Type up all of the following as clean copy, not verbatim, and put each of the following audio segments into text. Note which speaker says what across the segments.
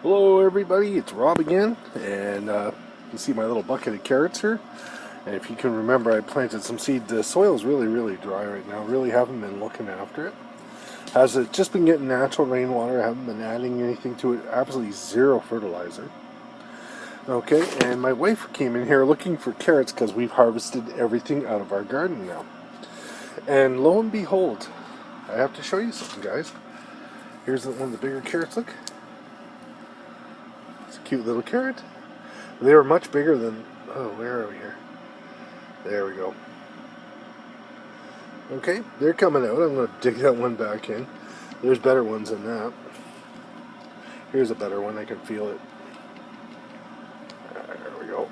Speaker 1: Hello everybody, it's Rob again, and you see my little bucket of carrots here. And if you can remember, I planted some seed. The soil is really dry right now. Really haven't been looking after it. Has it just been getting natural rainwater? I haven't been adding anything to it. Absolutely zero fertilizer. Okay, and my wife came in here looking for carrots because we've harvested everything out of our garden now. And lo and behold, I have to show you something, guys. Here's one of the bigger carrots. Look. It's a cute little carrot. They were much bigger than... Oh, where are we here? There we go. Okay, they're coming out. I'm going to dig that one back in. There's better ones than that. Here's a better one. I can feel it. There we go.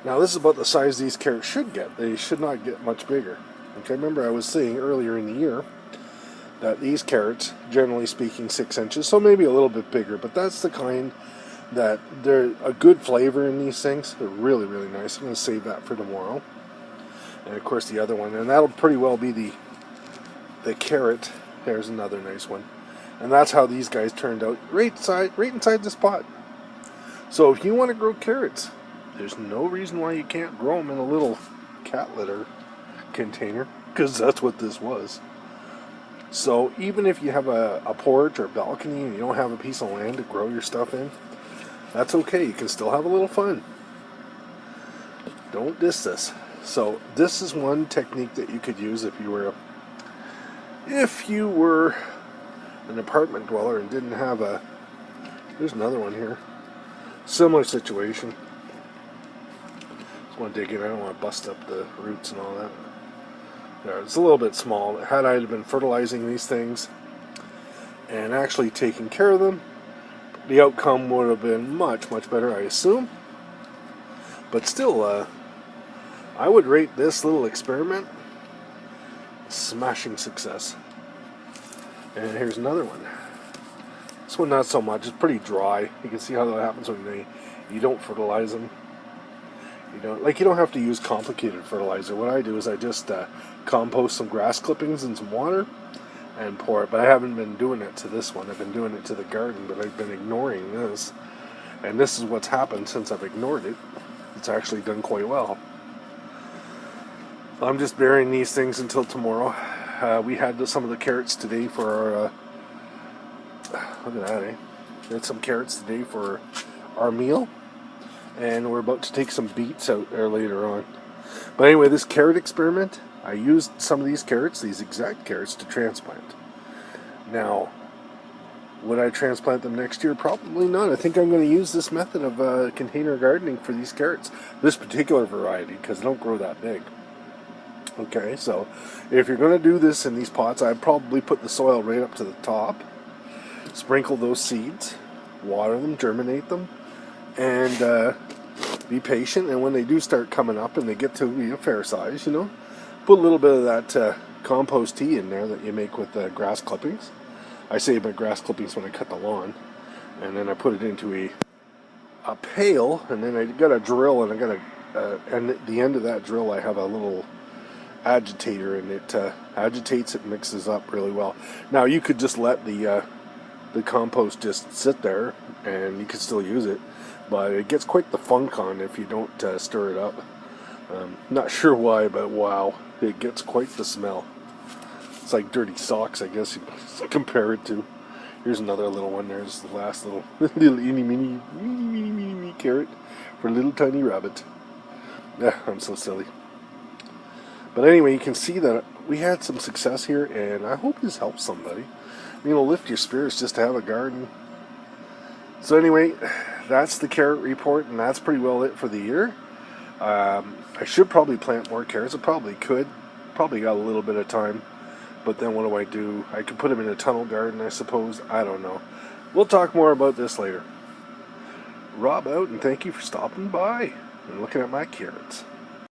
Speaker 1: Now, this is about the size these carrots should get. They should not get much bigger. Okay, remember I was saying earlier in the year that these carrots, generally speaking, 6 inches, so maybe a little bit bigger, but that's the kind that they're a good flavor in these things. They're really nice. I'm going to save that for tomorrow. And of course the other one, and that'll pretty well be the carrot. There's another nice one. And that's how these guys turned out, right inside this pot. So if you want to grow carrots, there's no reason why you can't grow them in a little cat litter container, because that's what this was. So even if you have a porch or balcony and you don't have a piece of land to grow your stuff in, that's okay. You can still have a little fun. Don't diss this. So this is one technique that you could use if you were an apartment dweller and didn't have a... There's another one here. Similar situation. Just want to dig in. I don't want to bust up the roots and all that. There, it's a little bit small. Had I been fertilizing these things and actually taking care of them, the outcome would have been much better, I assume. But still, I would rate this little experiment smashing success. And here's another one. This one not so much. It's pretty dry. You can see how that happens when you don't fertilize them. You don't have to use complicated fertilizer. What I do is I just compost some grass clippings in some water and pour it. But I haven't been doing it to this one. I've been doing it to the garden, but I've been ignoring this. And this is what's happened since I've ignored it. It's actually done quite well. I'm just burying these things until tomorrow. We had some of the carrots today for our... look at that, eh? We had some carrots today for our meal. And we're about to take some beets out there later on. But anyway, this carrot experiment, I used some of these carrots, these exact carrots, to transplant. Now, would I transplant them next year? Probably not. I think I'm going to use this method of container gardening for these carrots. This particular variety, because they don't grow that big. Okay, so if you're going to do this in these pots, I'd probably put the soil right up to the top. Sprinkle those seeds. Water them, germinate them. And be patient, and when they do start coming up and they get to be a fair size, put a little bit of that compost tea in there that you make with grass clippings. I save my grass clippings when I cut the lawn, and then I put it into a pail, and then I got a drill, and and at the end of that drill I have a little agitator, and it agitates it, mixes up really well. Now you could just let the compost just sit there, and you could still use it. But it gets quite the funk on if you don't stir it up. Not sure why, but wow, it gets quite the smell. It's like dirty socks, I guess you compare it to. Here's another little one. There's the last little mini carrot for a little tiny rabbit. I'm so silly. But anyway, you can see that we had some success here, and I hope this helps somebody. Lift your spirits just to have a garden. So anyway, that's the carrot report, and that's pretty well it for the year. I should probably plant more carrots. I probably could. Probably got a little bit of time. But then what do? I could put them in a tunnel garden, I suppose. I don't know. We'll talk more about this later. Rob out, and thank you for stopping by and looking at my carrots.